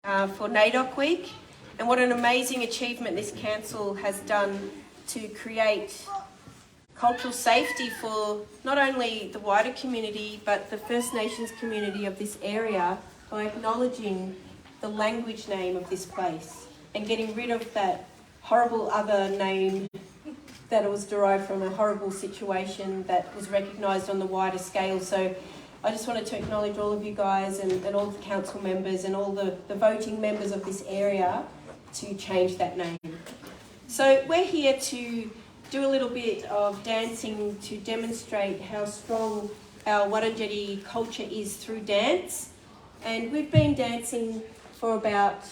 for NAIDOC Week, and what an amazing achievement this council has done to create cultural safety for not only the wider community but the First Nations community of this area by acknowledging the language name of this place and getting rid of that horrible other name that was derived from a horrible situation that was recognised on the wider scale. So I just wanted to acknowledge all of you guys and all the council members and all the voting members of this area to change that name. So we're here to do a little bit of dancing to demonstrate how strong our Wurundjeri culture is through dance. And we've been dancing for about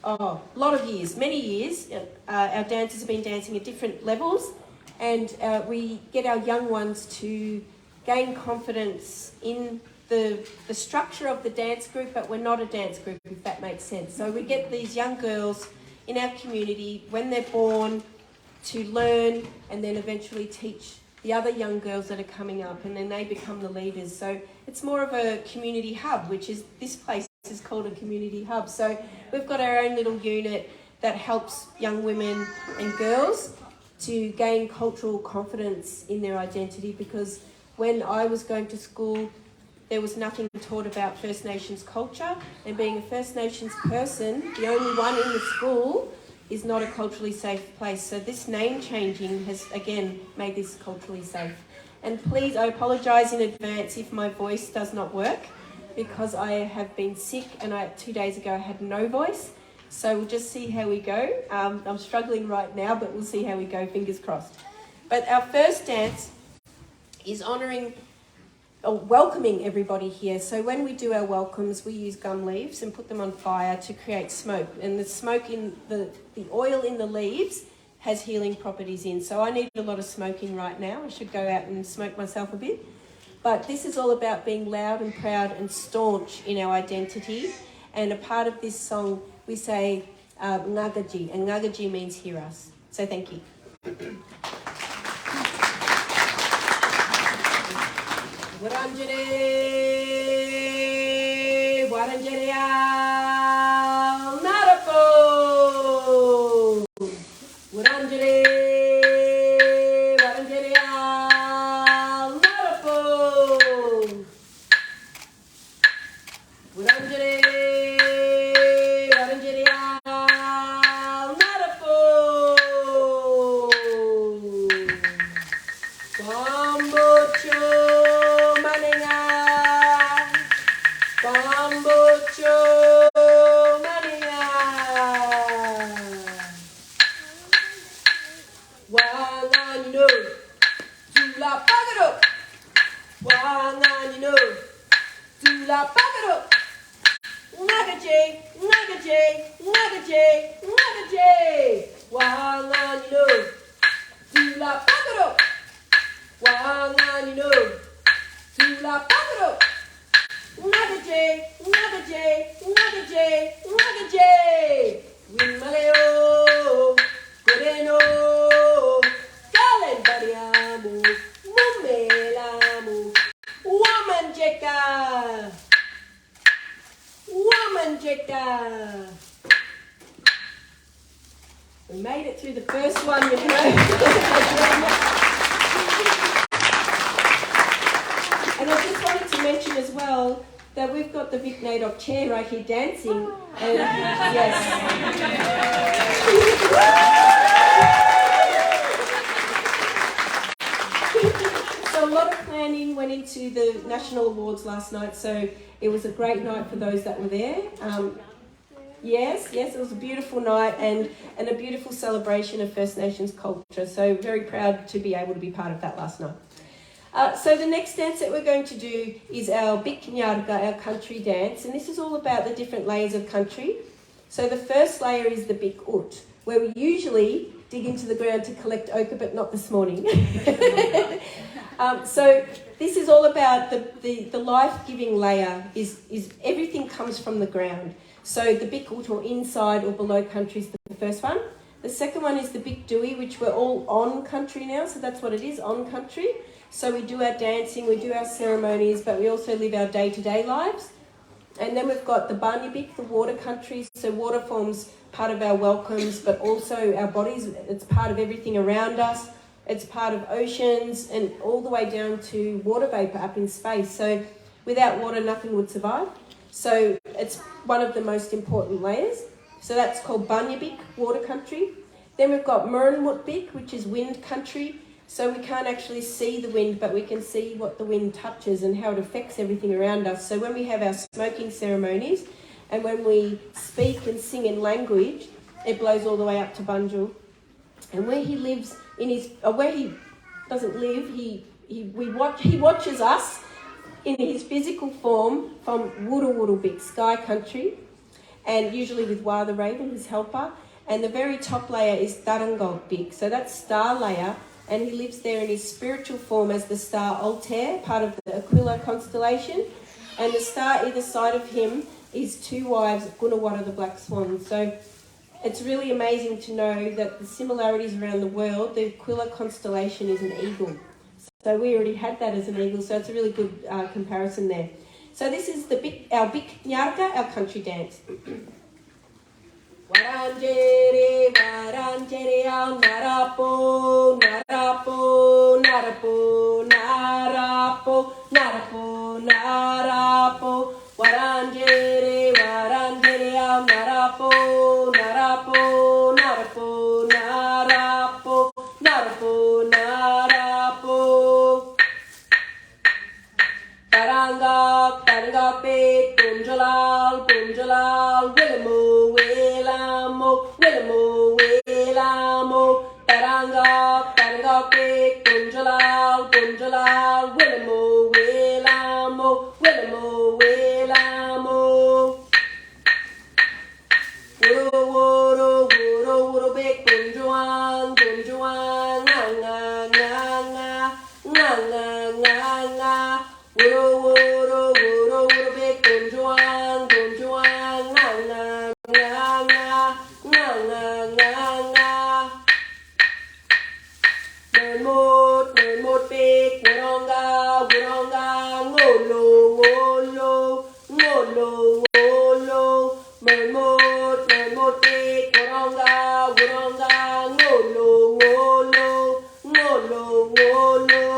a lot of years, many years. Our dancers have been dancing at different levels, and we get our young ones to gain confidence in the structure of the dance group, but we're not a dance group, if that makes sense. So we get these young girls in our community when they're born to learn and then eventually teach the other young girls that are coming up, and then they become the leaders. So it's more of a community hub, which is, this place is called a community hub. So we've got our own little unit that helps young women and girls to gain cultural confidence in their identity, because when I was going to school, there was nothing taught about First Nations culture, and being a First Nations person, the only one in the school, is not a culturally safe place. So this name changing has, again, made this culturally safe. And please, I apologise in advance if my voice does not work, because I have been sick and 2 days ago I had no voice. So we'll just see how we go. I'm struggling right now, but we'll see how we go, fingers crossed. But our first dance is welcoming everybody here. So when we do our welcomes, we use gum leaves and put them on fire to create smoke. And the smoke in the oil in the leaves has healing properties in. So I need a lot of smoking right now. I should go out and smoke myself a bit. But this is all about being loud and proud and staunch in our identity. And a part of this song, we say ngagaji, and ngagaji means hear us. So thank you. Wurundjeri, Wurundjeri, Narapo. Wurundjeri, Wurundjeri, Narapo. Wurundjeri, Wurundjeri, Narapo. Bambocho. We made it through the first one, you know. And I just wanted to mention as well that we've got the Vic NAIDOC chair right here dancing. And yes. So a lot of planning went into the National Awards last night, so it was a great night for those that were there. Yes, it was a beautiful night and a beautiful celebration of First Nations culture. So very proud to be able to be part of that last night. So the next dance that we're going to do is our Bik Nyarga, our country dance. And this is all about the different layers of country. So the first layer is the Bik Ut, where we usually dig into the ground to collect ochre, but not this morning. So this is all about the life-giving layer is everything comes from the ground. So the Bik Ut, or inside or below country, is the first one. The second one is the Bik Dui, which we're all on country now, so that's what it is, on country. So we do our dancing, we do our ceremonies, but we also live our day-to-day lives. And then we've got the Merri-bek, the water country. So water forms part of our welcomes, but also our bodies. It's part of everything around us. It's part of oceans and all the way down to water vapour up in space. So without water, nothing would survive. So it's one of the most important layers. So that's called Merri-bek, water country. Then we've got Merri-bek, which is wind country. So we can't actually see the wind, but we can see what the wind touches and how it affects everything around us. So when we have our smoking ceremonies and when we speak and sing in language, it blows all the way up to Bunjil. And where he lives in his, or where he doesn't live, he watches us in his physical form from Merri-bek, sky country, and usually with Wa the raven, his helper. And the very top layer is Bek, so that's star layer. And he lives there in his spiritual form as the star Altair, part of the Aquila constellation. And the star either side of him is two wives, Gunawara, the black swan. So it's really amazing to know that the similarities around the world, the Aquila constellation is an eagle. So we already had that as an eagle, so it's a really good comparison there. So this is our Bik Nyarka, our country dance. Waranjere, waranjere, al narapo, narapo, narapo, narapo, narapo, narapo. Waranjere, waranjere, al narapo, narapo, narapo, narapo, narapo, narapo. Taranga, taranga pe, punjalal, punjalal, willamo, willamo, willamo, willamo. Taranga, taranga pe, punjalal, punjalal, willamo, willamo, willamo, willamo. Wuro, wuro, wuro, wuro bek, punjuan, punjuan, nga, nga, nga, nga, nga, nga, nga, nga. Wuro, wuro, wuro, wuro bek, punjuan, punjuan, nga, nga, nga, nga, nga, nga, nga, nga. Mermot bek, wuronga, wuronga, ngolo, ngolo, ngolo, ngolo. Mermot bek, wuronga, wuronga, ngolo, ngolo, ngolo, ngolo.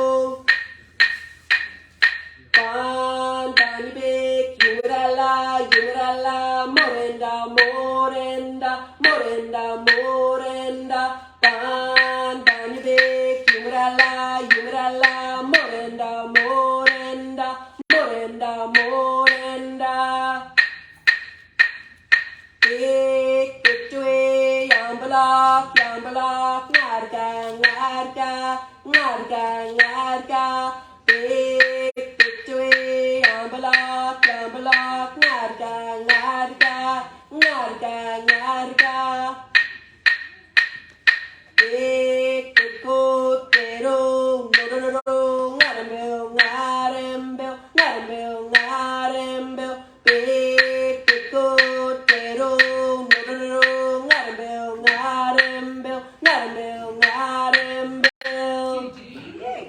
Merri-bek, yumrala, yumrala, morenda, morenda, morenda, morenda. Merri-bek, yumrala, yumrala, morenda, morenda, morenda, morenda. Bek, bek, yambalak, yambalak, ngarga, ngarga, ngarga, ngarga. Bek, yambalak, yambalak, ngarga, ngarga, ngarga, ngarga. Bek, kotero, nororo, ngarembel, ngarembel, ngarembel, ngarembel. Bek, kotero, nororo, ngarembel, ngarembel, ngarembel, ngarembel. Yay!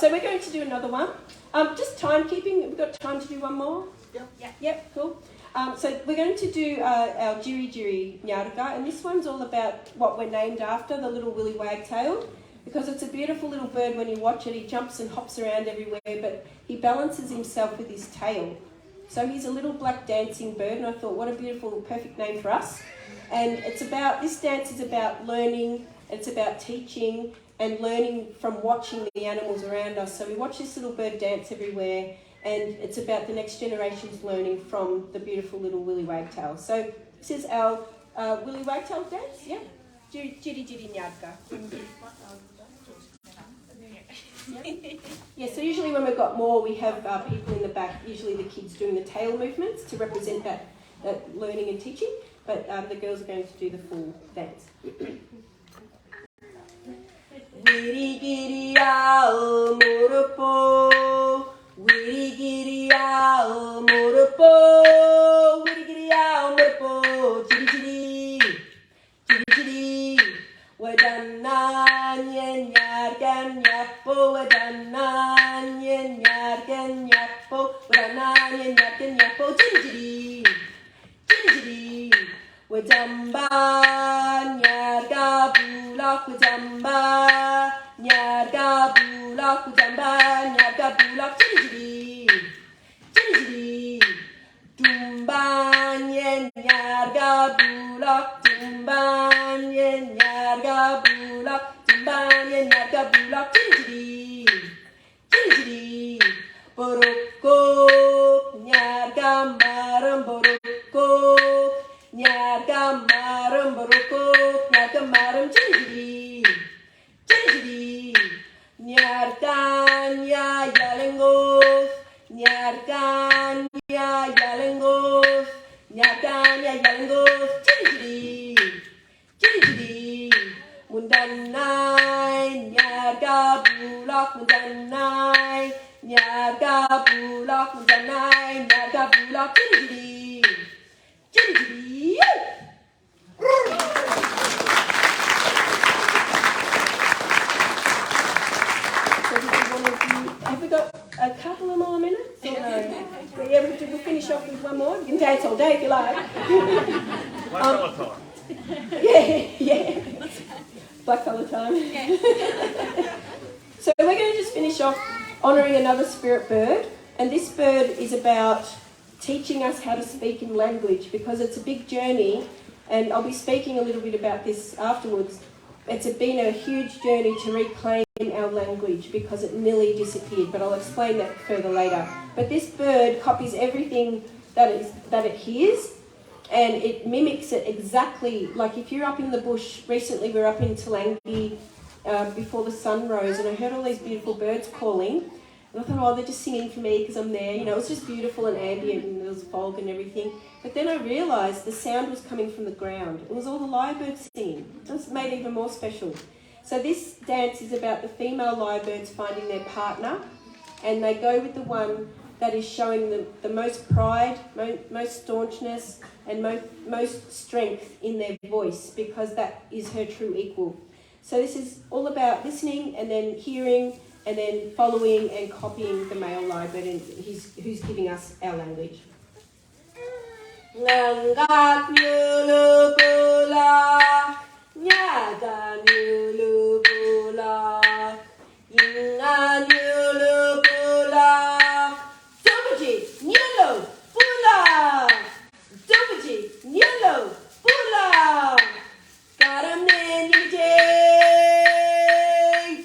So we're going to do another one. Just timekeeping. We've got time to do one more? Yep, cool. So we're going to do our Jiri Jiri Nyarga, and this one's all about what we're named after, the little willy wagtail, because it's a beautiful little bird. When you watch it, he jumps and hops around everywhere, but he balances himself with his tail. So he's a little black dancing bird, and I thought, what a beautiful, perfect name for us. And it's about, this dance is about learning, it's about teaching, and learning from watching the animals around us. So we watch this little bird dance everywhere, and it's about the next generation's learning from the beautiful little willy wagtail. So this is our willy wagtail dance, yeah? Jiri Jiri Nyarka. Yeah, so usually when we've got more, we have people in the back, usually the kids doing the tail movements to represent that learning and teaching, but the girls are going to do the full dance. Wiri giri ao morupo, wiri giri ao morupo, wiri giri ao morupo, jiri jiri, jiri jiri, wada nyapo, wadananya nyargan nyapo, wadananya nyargan nyapo, jinjiri, jinjiri, wajamba nyarga bulak, wajamba nyarga bulak, wajamba nyarga bulak, jinjiri, jinjiri, tumbanya nyarga bulak, tumbanya nyarga bulak, tumbanya nyarga bulak, jinjiri, jinjiri, borokok nyarga marem, borokok nyarga marem, borokok nyarga marem, jinjiri, jinjiri, nyarganya yalengos, nyarganya yalengos, nyarganya yalengos, jinjiri, jinjiri, mundanai nyarga bulak, mundanai nyarga bulak, mundanai nyarga bulak, jinjiri, jinjiri. Have we got a couple of more minutes? Or no? Yeah, we'll finish off with one more. You can dance all day if you like. Black colour time. Yeah. Black colour time. So we're going to just finish off honouring another spirit bird. And this bird is about teaching us how to speak in language, because it's a big journey. And I'll be speaking a little bit about this afterwards. It's been a huge journey to reclaim our language because it nearly disappeared, but I'll explain that further later. But this bird copies everything that it hears, and it mimics it exactly. Like if you're up in the bush, recently we were up in Talangi before the sun rose, and I heard all these beautiful birds calling, and I thought, oh, they're just singing for me because I'm there. You know, it was just beautiful and ambient, and there was fog and everything. But then I realised the sound was coming from the ground. It was all the lyrebirds singing. It was made even more special. So this dance is about the female lyrebirds finding their partner, and they go with the one that is showing them the most pride, most staunchness, and most strength in their voice, because that is her true equal. So this is all about listening and then hearing and then following and copying the male lyrebird, and who's giving us our language. Ngangak nyulu pula, nyada nyulu pula, inga nyulu pula, dobaji nyulu pula, dobaji nyulu pula, karamne nimje,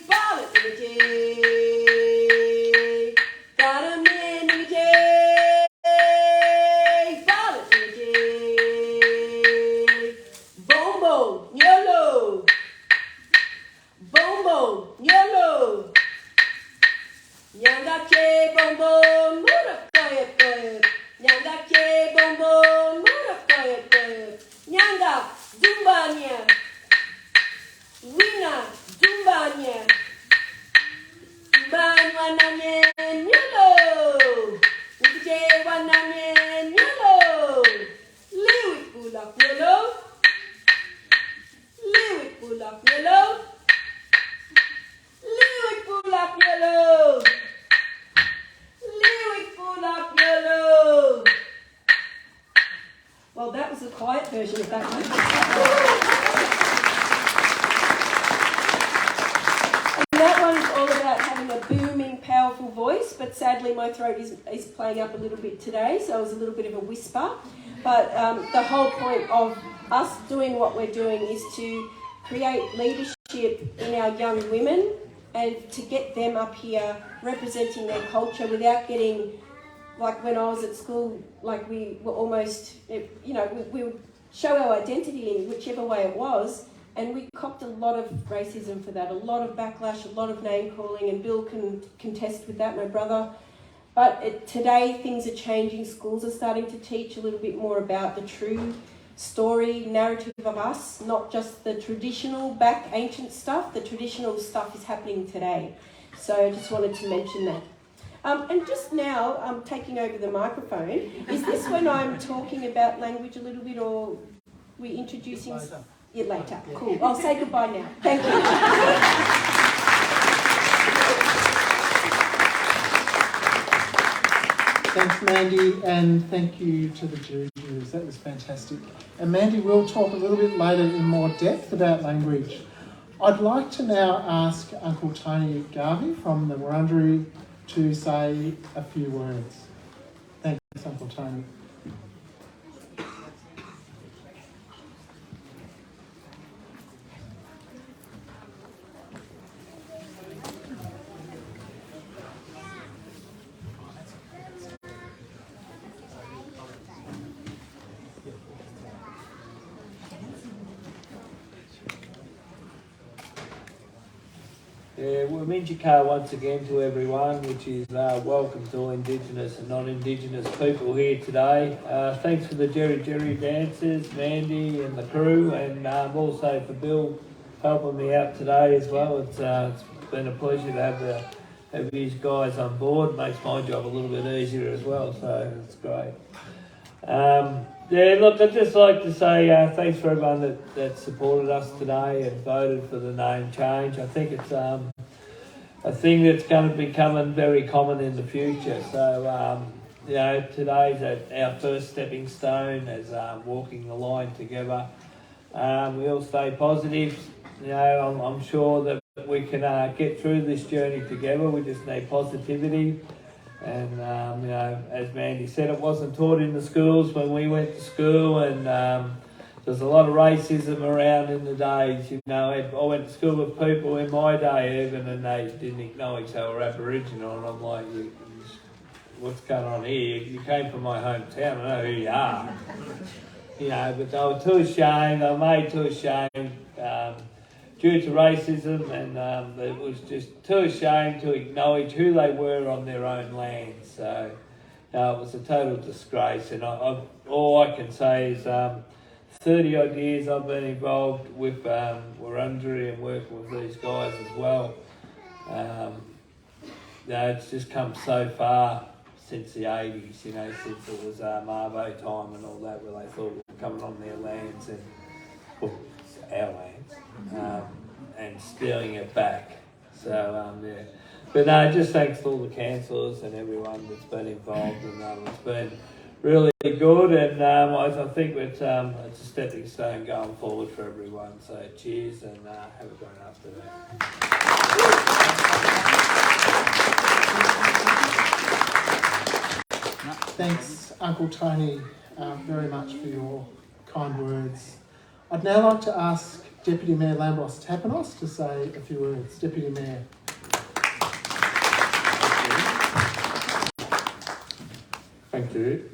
balat nimje, karamne nimje. Nyangake bonbon murap koyep koyep, nyangake bonbon murap koyep koyep, nyanga dumbanya, wina dumbanya, dumban wananye nyolo, ukje wananye nyolo, liwit pulak nyolo, liwit pulak nyolo, liwit pulak nyolo. Well, that was the quiet version of that one. And that one is all about having a booming, powerful voice, but sadly my throat is playing up a little bit today, so it was a little bit of a whisper. But the whole point of us doing what we're doing is to create leadership in our young women and to get them up here representing their culture without getting, like when I was at school, like we were almost, you know, we would show our identity in whichever way it was, and we copped a lot of racism for that, a lot of backlash, a lot of name calling, and Bill can contest with that, my brother. But today things are changing. Schools are starting to teach a little bit more about the true story, narrative of us, not just the traditional ancient stuff. The traditional stuff is happening today. So I just wanted to mention that. And just now, I'm taking over the microphone. Is this when I'm talking about language a little bit, or we introducing? Later. Yeah, later. Cool. I'll say goodbye now. Thank you. Thanks, Mandy, and thank you to the judges. That was fantastic. And Mandy will talk a little bit later in more depth about language. I'd like to now ask Uncle Tony Garvey from the Wurundjeri to say a few words. Thanks, Uncle Tony. Yeah, well, Minjika once again to everyone, which is welcome to all Indigenous and non-Indigenous people here today. Thanks for the Jerry dancers, Mandy and the crew, and also for Bill helping me out today as well. It's been a pleasure to have these guys on board. Makes my job a little bit easier as well, so it's great. Yeah, look, I'd just like to say thanks for everyone that supported us today and voted for the name change. I think it's a thing that's going to be becoming very common in the future. So, you know, today's our first stepping stone as walking the line together. We all stay positive. You know, I'm sure that we can get through this journey together. We just need positivity. And, you know, as Mandy said, it wasn't taught in the schools when we went to school, and there's a lot of racism around in the days. You know, I went to school with people in my day even, and they didn't acknowledge they were Aboriginal, and I'm like, what's going on here? You came from my hometown, I know who you are. You know, but they were too ashamed, they were made too ashamed. Due to racism, and it was just too ashamed to acknowledge who they were on their own land. So it was a total disgrace, and all I can say is 30 odd years I've been involved with Wurundjeri and working with these guys as well. You know, it's just come so far since the 80s, you know, since it was Mabo time and all that, where they thought we were coming on their lands and, well, our lands, and stealing it back. So, yeah. But no, just thanks to all the councillors and everyone that's been involved, and it's been really good, and I think it's a stepping stone going forward for everyone. So cheers, and have a great afternoon. Thanks, Uncle Tony, very much for your kind words. I'd now like to ask Deputy Mayor Lambros Tapanos to say a few words. Deputy Mayor. Thank you.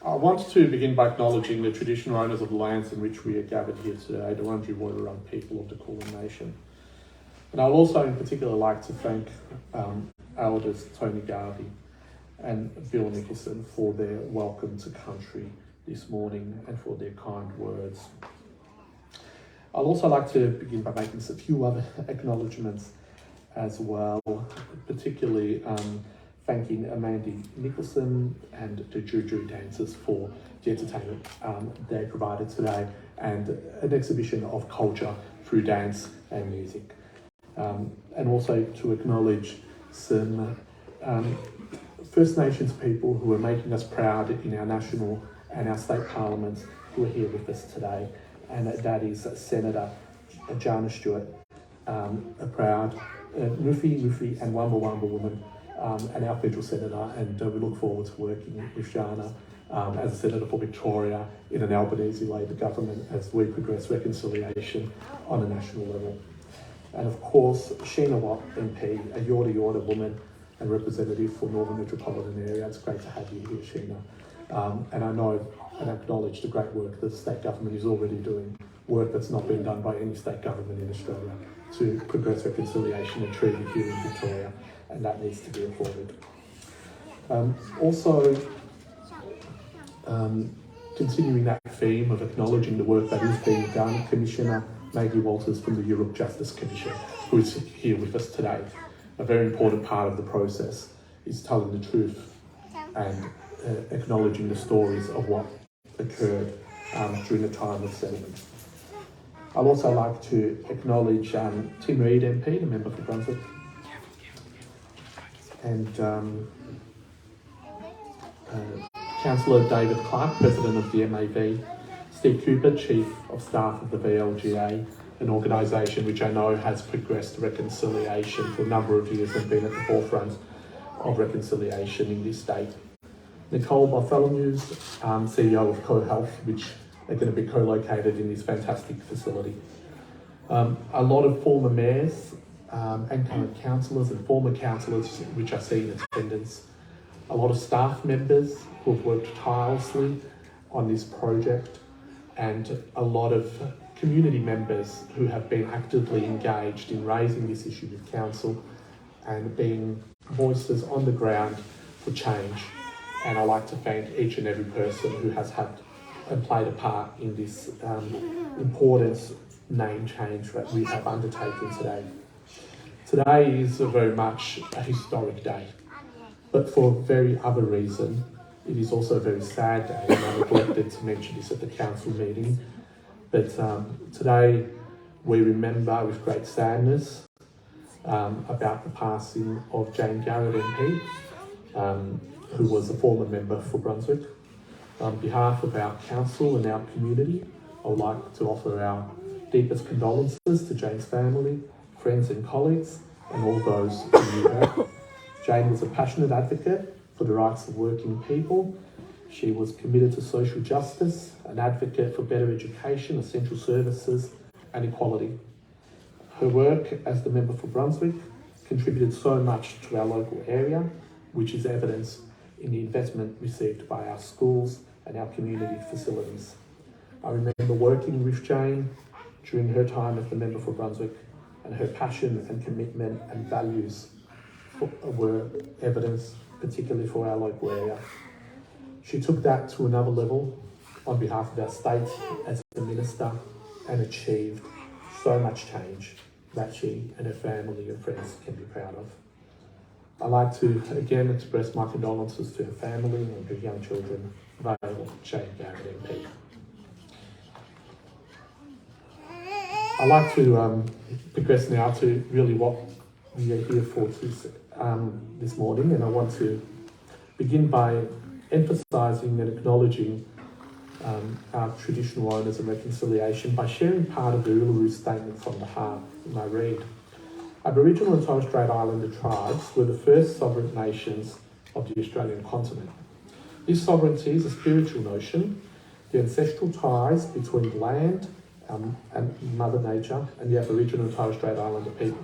I want to begin by acknowledging the traditional owners of the lands in which we are gathered here today, the Wurundjeri Woi-wurrung people of the Kulin Nation. And I'd also in particular like to thank Elders Tony Garvey and Bill Nicholson for their welcome to country this morning and for their kind words. I'd also like to begin by making a few other acknowledgements as well, particularly thanking Mandy Nicholson and the Juju dancers for the entertainment they provided today, and an exhibition of culture through dance and music. And also to acknowledge some First Nations people who are making us proud in our national and our state parliaments, who are here with us today. And that is Senator Jana Stewart, a proud Nufi and Wamba woman, and our federal senator, and we look forward to working with Jana as a senator for Victoria in an Albanese Labor government as we progress reconciliation on a national level. And of course, Sheena Watt MP, a Yorta woman and representative for Northern Metropolitan Area. It's great to have you here, Sheena. And I know and acknowledge the great work that the state government is already doing, work that's not been done by any state government in Australia to progress reconciliation and treaty here in Victoria, and that needs to be applauded. Continuing that theme of acknowledging the work that is being done, Commissioner Maggie Walters from the Europe Justice Commission, who is here with us today. A very important part of the process is telling the truth and acknowledging the stories of what occurred during the time of settlement. I'd also like to acknowledge Tim Reid MP, the member for Brunswick, and Councillor David Clark, President of the MAV, Steve Cooper, Chief of Staff of the VLGA, an organisation which I know has progressed reconciliation for a number of years and been at the forefront of reconciliation in this state. Nicole Bartholomew, CEO of CoHealth, which are going to be co-located in this fantastic facility. A lot of former mayors and current councillors and former councillors, which I see in attendance. A lot of staff members who have worked tirelessly on this project, and a lot of community members who have been actively engaged in raising this issue with council and being voices on the ground for change. And I'd like to thank each and every person who has had and played a part in this important name change that we have undertaken today. Today is very much a historic day, but for a very other reason. It is also a very sad day, and I neglected to mention this at the council meeting. But today we remember with great sadness about the passing of Jane Garrett MP, who was a former member for Brunswick. On behalf of our council and our community, I would like to offer our deepest condolences to Jane's family, friends and colleagues, and all those who knew her. Jane was a passionate advocate for the rights of working people. She was committed to social justice, an advocate for better education, essential services and equality. Her work as the member for Brunswick contributed so much to our local area, which is evidenced in the investment received by our schools and our community facilities. I remember working with Jane during her time as the member for Brunswick, and her passion and commitment and values were evidenced, particularly for our local area. She took that to another level on behalf of our state as a minister and achieved so much change that she and her family and friends can be proud of. I'd like to again express my condolences to her family and her young children, Vale Jane Garrett MP. I'd like to progress now to really what we are here for this morning, and I want to begin by emphasising and acknowledging our traditional owners and reconciliation by sharing part of the Uluru Statement from the Heart, and I read. Aboriginal and Torres Strait Islander tribes were the first sovereign nations of the Australian continent. This sovereignty is a spiritual notion, the ancestral ties between the land and Mother Nature and the Aboriginal and Torres Strait Islander people.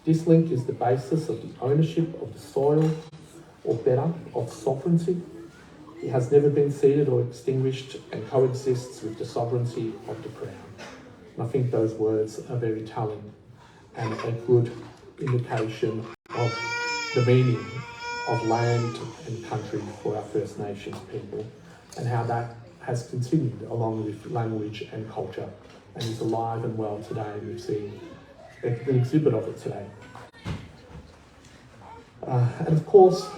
This link is the basis of the ownership of the soil, or better, of sovereignty. It has never been ceded or extinguished and coexists with the sovereignty of the Crown. And I think those words are very telling and a good indication of the meaning of land and country for our First Nations people, and how that has continued along with language and culture and is alive and well today. We've seen an exhibit of it today. And of course,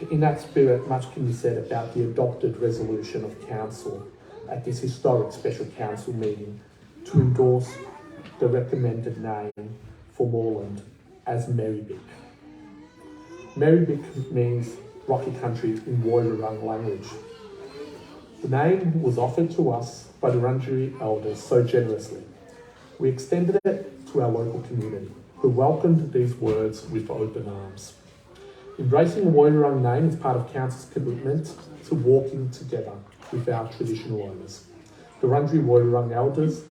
in that spirit, much can be said about the adopted resolution of Council at this historic Special Council meeting to endorse the recommended name for Moreland as Merri-bek. Merri-bek means rocky country in Woiwurrung language. The name was offered to us by the Wurundjeri elders so generously. We extended it to our local community, who welcomed these words with open arms. Embracing the Woiwurrung name is part of Council's commitment to walking together with our traditional owners, the Wurundjeri Woiwurrung elders,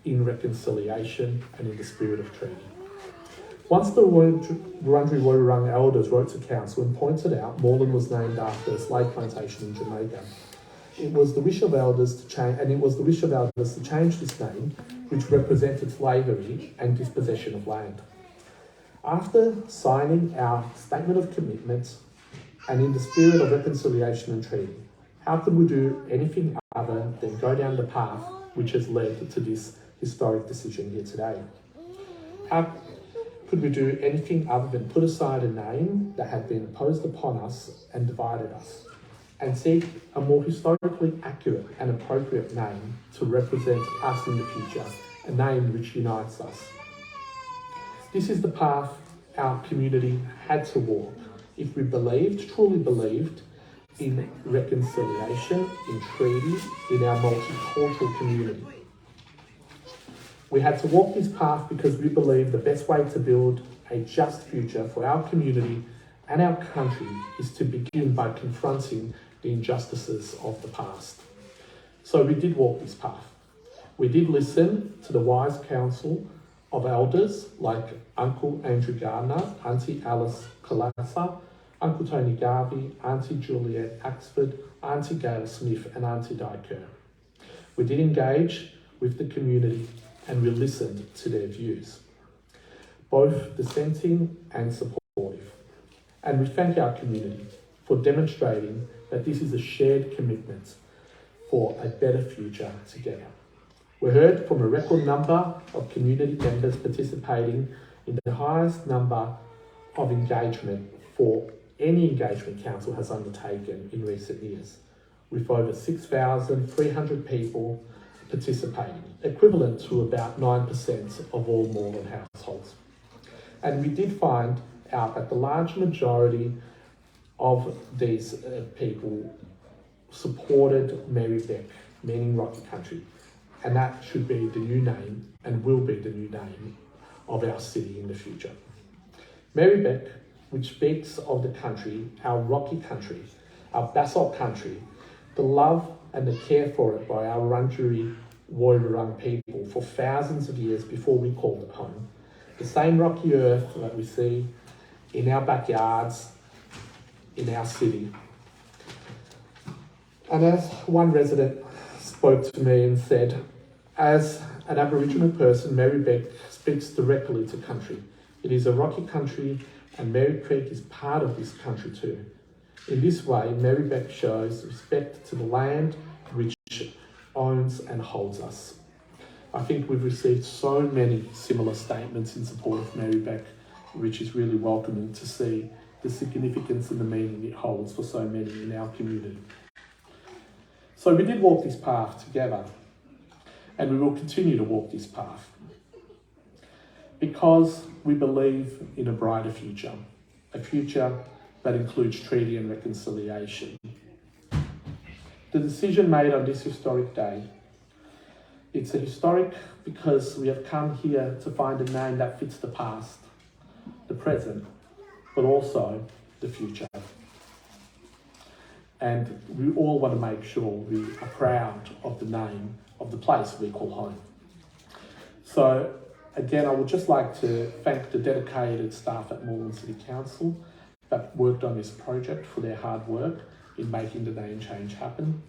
in reconciliation and in the spirit of treaty. Once the Wurundjeri Woiwurrung elders wrote to Council and pointed out Moreland was named after a slave plantation in Jamaica, it was the wish of elders to change this name, which represented slavery and dispossession of land. After signing our statement of commitment and in the spirit of reconciliation and treaty, how could we do anything other than go down the path which has led to this historic decision here today? How could we do anything other than put aside a name that had been imposed upon us and divided us, and seek a more historically accurate and appropriate name to represent us in the future, a name which unites us? This is the path our community had to walk if we truly believed in reconciliation, in treaty, in our multicultural community. We had to walk this path because we believe the best way to build a just future for our community and our country is to begin by confronting the injustices of the past. So we did walk this path. We did listen to the wise counsel of elders like Uncle Andrew Gardner, Auntie Alice Kalasa, Uncle Tony Garvey, Auntie Juliet Axford, Auntie Gail Smith and Auntie Di Kerr. We did engage with the community and we listened to their views, both dissenting and supportive. And we thank our community for demonstrating that this is a shared commitment for a better future together. We heard from a record number of community members participating in the highest number of engagement for any engagement council has undertaken in recent years, with over 6,300 people participating, equivalent to about 9% of all Moreland households. And we did find out that the large majority of these people supported Merri-bek, meaning Rocky Country, and that should be the new name and will be the new name of our city in the future. Merri-bek, which speaks of the country, our Rocky Country, our basalt country, the love and the care for it by our Wurundjeri Woiwurrung people for thousands of years before we called it home. The same rocky earth that we see in our backyards, in our city. And as one resident spoke to me and said, as an Aboriginal person, Merri-bek speaks directly to country. It is a rocky country and Merri Creek is part of this country too. In this way, Merri-bek shows respect to the land which owns and holds us. I think we've received so many similar statements in support of Merri-bek, which is really welcoming to see the significance and the meaning it holds for so many in our community. So we did walk this path together, and we will continue to walk this path because we believe in a brighter future, a future that includes treaty and reconciliation. The decision made on this historic day, it's a historic because we have come here to find a name that fits the past, the present, but also the future. And we all want to make sure we are proud of the name of the place we call home. So again, I would just like to thank the dedicated staff at Moreland City Council that worked on this project for their hard work in making the name change happen.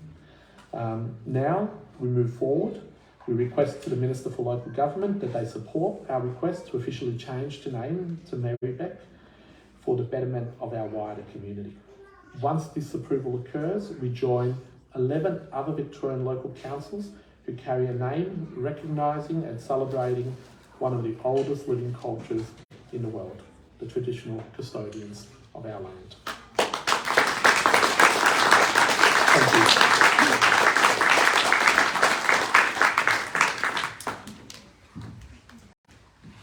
Now we move forward. We request to the Minister for Local Government that they support our request to officially change the name to Merri-bek for the betterment of our wider community. Once this approval occurs, we join 11 other Victorian local councils who carry a name recognising and celebrating one of the oldest living cultures in the world, the traditional custodians of our land. Thank you.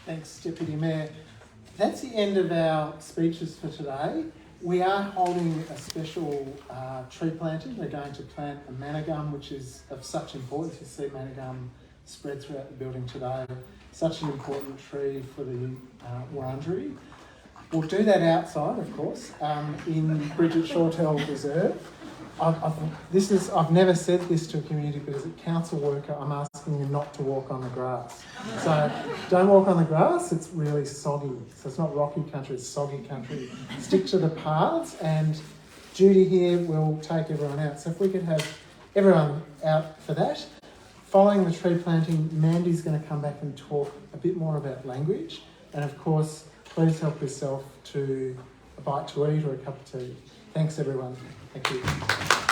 Thanks, Deputy Mayor. That's the end of our speeches for today. We are holding a special tree planting. We're going to plant a manna gum, which is of such importance. You see manna gum spread throughout the building today. Such an important tree for the Wurundjeri. We'll do that outside, of course, in Bridget Shortell Reserve. I've never said this to a community, but as a council worker, I'm asking you not to walk on the grass. So don't walk on the grass, it's really soggy. So it's not rocky country, it's soggy country. Stick to the paths, and Judy here will take everyone out. So if we could have everyone out for that. Following the tree planting, Mandy's going to come back and talk a bit more about language. And of course, please help yourself to a bite to eat or a cup of tea. Thanks everyone. Thank you.